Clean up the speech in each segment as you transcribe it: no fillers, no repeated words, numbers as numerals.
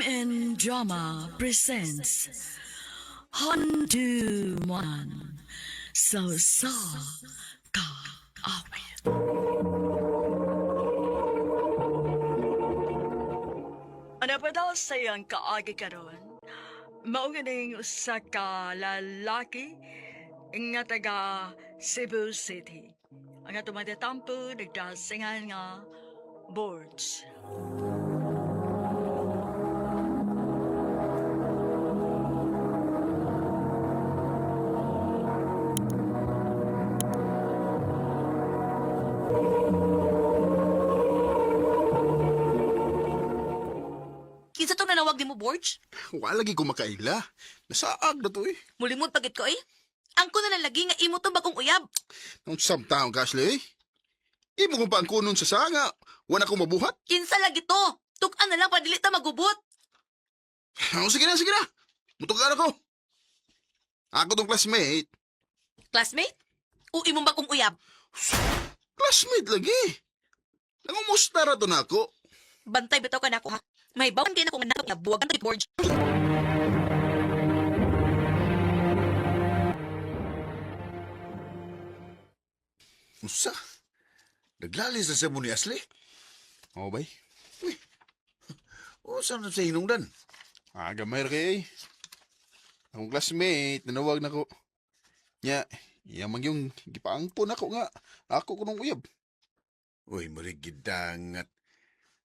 and Drama presents Handuman Sa Ka Awit. Ano pa daw sayang kaagi karon? Mauganing usa ka lalaki nga taga Cebu City. Ang atong matatampo nagdasingan nga boards. Kinsa tong nanawag ni mo, Borge? Wala lagi ko makaila. Nasaag na to eh. Mulimod pagit ko eh. Ang ko na lang lagi nga imo tong bagong uyab. Nung samtaong Ashley eh. Imo kong pa ang kunon sa sanga. Wala ko mabuhat. Kinsa lagi to? Tuk-an na lang padili ta magubot. Oh, sige na, sige na. Mutugan ako. Ako tong classmate. Classmate? O imong bagong uyab? Classmate lagi. Nangumusta ra to na ako. Bantay bitaw ka na ako ha. May bawang din ako nga nato nga buwagan to Borge. Usa? Naglalis na sa mo ni Ashley? Oo bay. O saan na sa hinungdan? Gamay ra kay. Akong classmate, nanawag na ko. Nya, yamang yung gipaangpon ako nga. Ako kunong uyab. Uy, marigid dangat.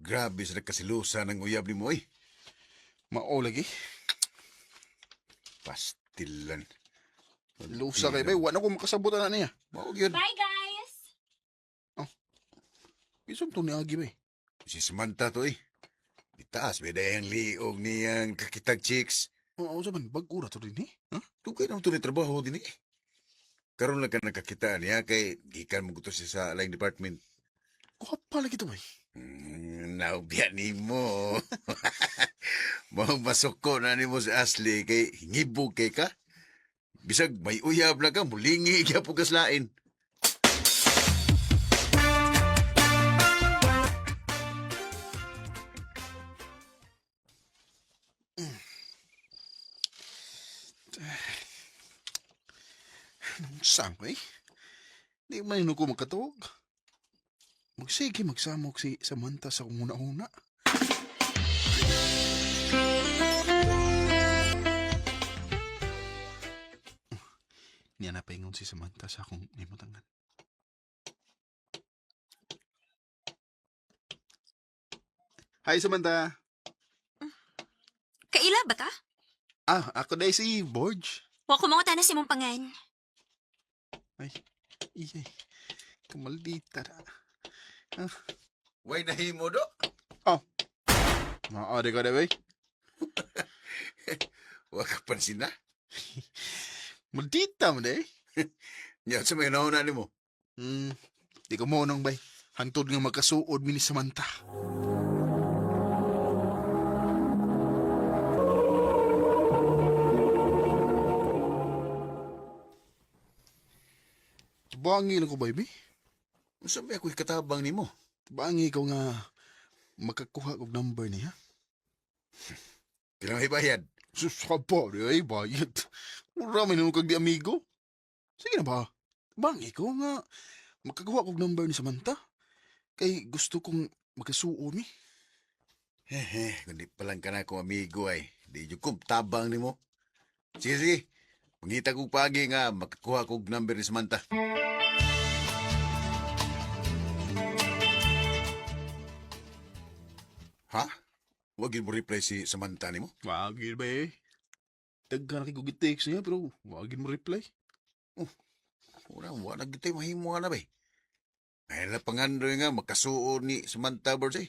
Grabe sa nagkasilusa ng uyab ni mo, eh. Mao lagi. Pastilan. Lusa kay bay, wala ko makasabutan na niya. Mao yun. Bye, guys! Isang to ni Agi bay. Si Samantha to, eh. Itaas, may dayang liog niyang kakitag chicks. Oo, saman, bag-ura to rin eh. Ha? Tugay naman to ni trabaho din, eh. Karoon lang ka nakakita niya kay gikan mo gusto siya sa laing department. Kuha lagi to bay. Naubyan ni mo. Masok ko na ni mo si Ashley kay hingibog kay ka. Bisag may uyab na ka, mulingi kaya po kaslain. Saan ko eh? Di man ko magkatawag. Magsige magsamok si Samantha sa umuna-una. Niya na paingon si Samantha sa akong imutangan. Hi Samantha! Kaila ba ta? Ako dahil si Borge. Wa ko mga tanas imong pangan. Ay, iyay. Kamaldita na. Way nahimo do? Maari ka na ba? Wa ka pansin na? Maldita mo na eh. Yan sa may nauna ni mo. Di ko mo nang bay. Hantod nga magkasuod mi ni Samantha. Bangi lang ko, baby. Sabi ako'y katabang ni mo. Bangi ko nga makakuha kong number niya. Kailang may bayad. Sus ka pa, ay bayad. Marami na kag di amigo. Sige na ba? Bangi ko nga makakuha kong number ni Samantha. Kay gusto kong magkasuo mi. Kundi palang ka na akong amigo ay. Di yung tabang ni mo. Sige, sige. Mangita kong pagi nga makakuha kong number ni Samantha. Ha? Huwag mo reply si Samantha ni mo? Wagin ba eh. Daghan na kay text niya pero wagin mo reply. Wala nagitay mahimo nga na ba eh. Ay na pangandoy nga makasuo ni Samantha Birds eh.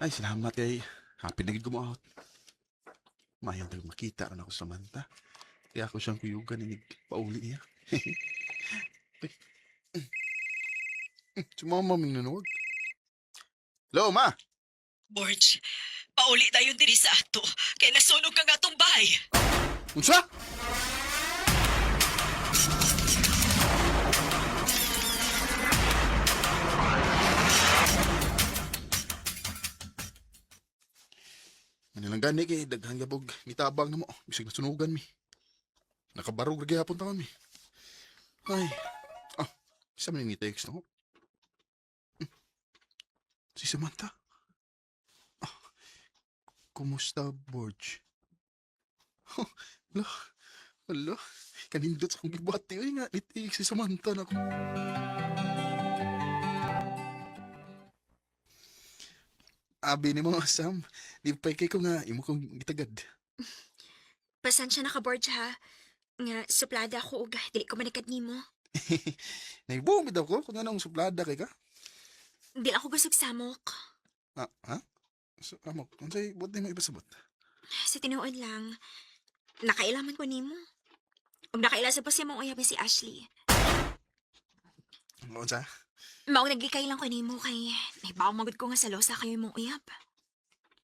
Ay, salamat kay happy na gid ko mo out. Mayang tag makita ron ako sa Samantha. Kaya ako siyang kuyugan ni pauli niya. Si mama ming nanawag. Hello, ma! Borge, pauli tayo diri sa ato. Kaya nasunog ka nga tong bahay. Unsa? Kanang gani kay daghang gabog mitabang na mo. Bisig nasunugan mi. Nakabarog ra gyapon ta mi. Ay. Ah, isa man ni text no. Si Samantha. Ah, kumusta, Borge? Hala, hala. Kanindot sa kong gibati. Ay nga, nitiik si Samantha na ko. Abi ni mo, Sam. Di pa kay ko nga, imo kong gitagad. Pasensya na ka, Borge, ha? Nga, suplada ako ug dili ko manikad nimo. Naibumid ako kung anong suplada kay ka. Dili ako gusog samok. Ah, ha? So, amok, unsay buot na mo ibasabot? Sa tinuod lang, nakailaman ko nimo. Ug nakaila sa pa siya mong uyab si Ashley. Unsa? Mao naglikay lang ko nimo kay naibaw magud ko nga sa losa kayo mong uyab.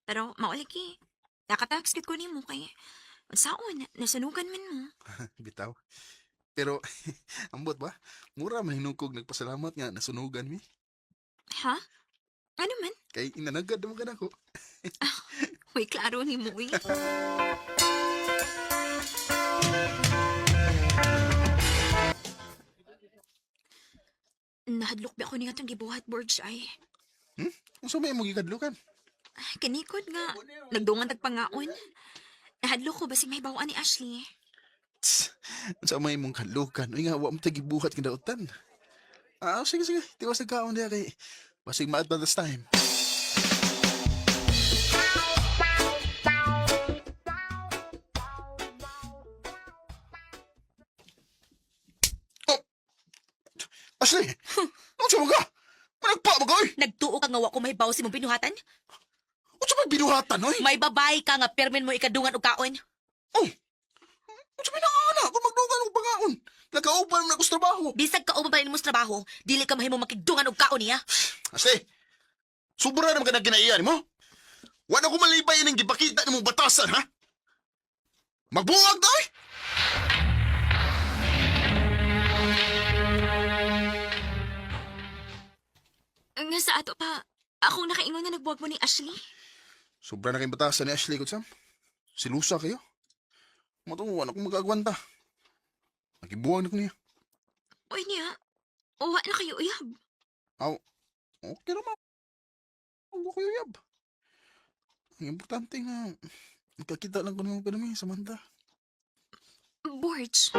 Pero mauliki, nakatax ko nimo kay unsaon nasunugan man mo. Bitaw. Pero, ambot ba? Mura man hinungkog nagpasalamat nga nasunugan mi. Ha? Ano man? Kay inanagad naman ka na ko. Uy, klaro ni mo, uy. Nahadlok ba ako ni nga itong gibuhat, Borge, ay. Unsa may mo gikadlukan? Kanikod nga, nagdungan tagpangaon. Nahadlok ko basig may bawaan ni Ashley. Tss, unsa may mong kadlukan? Uy nga, wa mo tagibuhat kidautan. Ah, sige, sige. Tiwas nagkaon diya kay basig maat pa this time. Oh! Ashley! Unsa mo ka? Managpa mo ka, oy! Nagtuo ka nga wa ko may baw si mong binuhatan? Unsa may binuhatan, oy? May babae ka nga permen mo ikadungan og kaon. Oh! Unsa may naana? Kung magdugan og pangaon. Nagkaupan na ko sa trabaho. Bisag ka umabalin mo sa trabaho, dili ka mahimo makigdungan og kaon niya. Ashley! Sobra naman ka na kinaiyan mo. Wala ko malipay ng gipakita ng mong batasan, ha? Magbuwag ka, oy! Nga sa ato pa, akong nakaingon nga nagbuwag mo ni Ashley. Sobra na kayong batasan ni Ashley, Kutsam. Silusa kayo. Matunguan akong mag-agwanta. Nakibuwag na ko niya. Uy niya, uwa na kayo uyab. Aw, okay naman. Huwag ko kayo yab. Ang importante nga, magkakita lang ko naman kami, Samantha. Borge.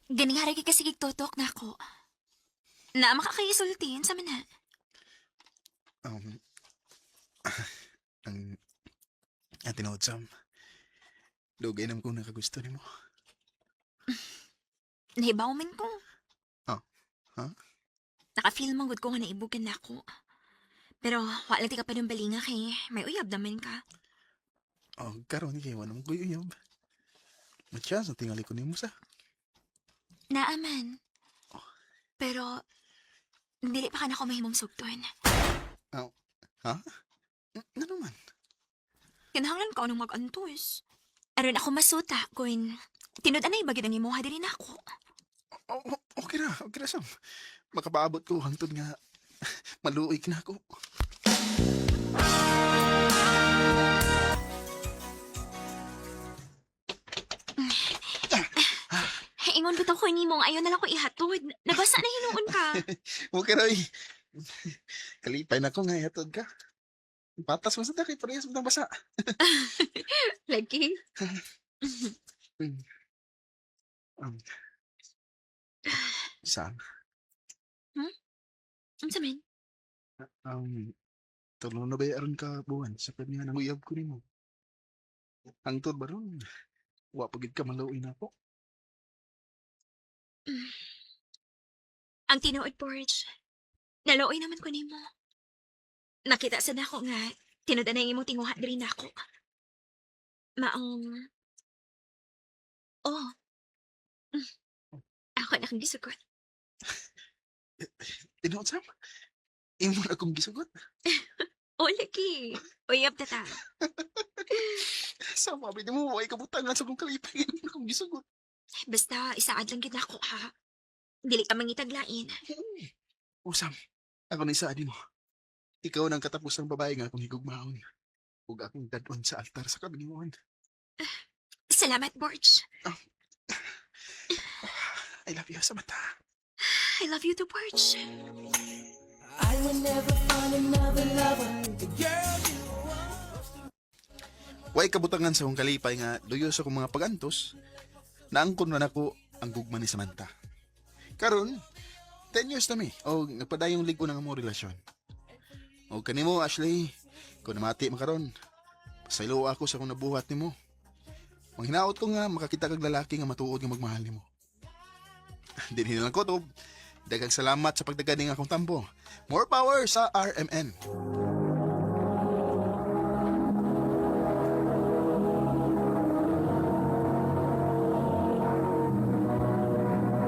Ganing haragi kasi gigtotok na ako. Na makakaisultin sa mana. Um, ang tinawad, Sam. Dugay naman kung nakagusto ni mo. Nahibaw man ko. Ah, ha? Naka-feel man good ko nga naibugan na ako. Pero wala ti ka pa ng balinga kay may uyab naman ka. Oh, karon kay wala mo ko uyab. Matiyas, tingali ko ni mo sa. Naaman. Pero, dili pa ka na ako mahimong sugton. Ha? Ano man? Kinahanglan ka nung mag-antos. Aron ako masuta kung tinud anay bagid ang imuha din ako. Okay na, Sam. Makapaabot ko hangtod nga maluoy na ako. Ingon bitaw ko ni mong ayaw na lang ko ihatod. Nabasa na hinuon ka. Okay na, oy. Kalipay na ko nga yatod ka. Patas mo sa dakay, parehas mo basa. Lagi. Sam, Ano sa men? tulong na bayaran ka buwan sa kanya nang uyab ko nimo. Hangtod ba ron? Wa pagid ka maluoy na ako. Ang tinuod, Porge. Nalooy naman ko nimo. Nakita sa nako nga, tinud na imong tinguha diri nako. Maong... Oh. Ako na kang gisugot. Tinuod, Sam? Imo na akong gisugot. O, lagi. Uyab na ta. Sam, mabili mo, ay kabutangan sa kong kalipay. Imo na akong gisugot. Basta, isaad lang gid nako, ha? Dili ka mangitaglain. O, Sam, ako na isaadi mo. ikaw nang katapusang babae nga akong higugmaon. Ug akong dadon sa altar sa kabilingon. Salamat, Borge. I love you, Samantha. I love you too, Borge. Way kabutangan sa akong kalipay nga luyo sa akong mga pagantos, naangkon man ako ang gugma ni Samantha. Karon, 10 years na mi, o nagpadayong ligo ng among relasyon. O kanimo, Ashley, kung namati makaron, pasaylo ako sa akong nabuhat nimo. Manghinaot ko nga makakita kag lalaki nga matuod nga magmahal nimo. Dinhi lang ko to. Daghang salamat sa pagdagani nga akong tampo. More power sa RMN.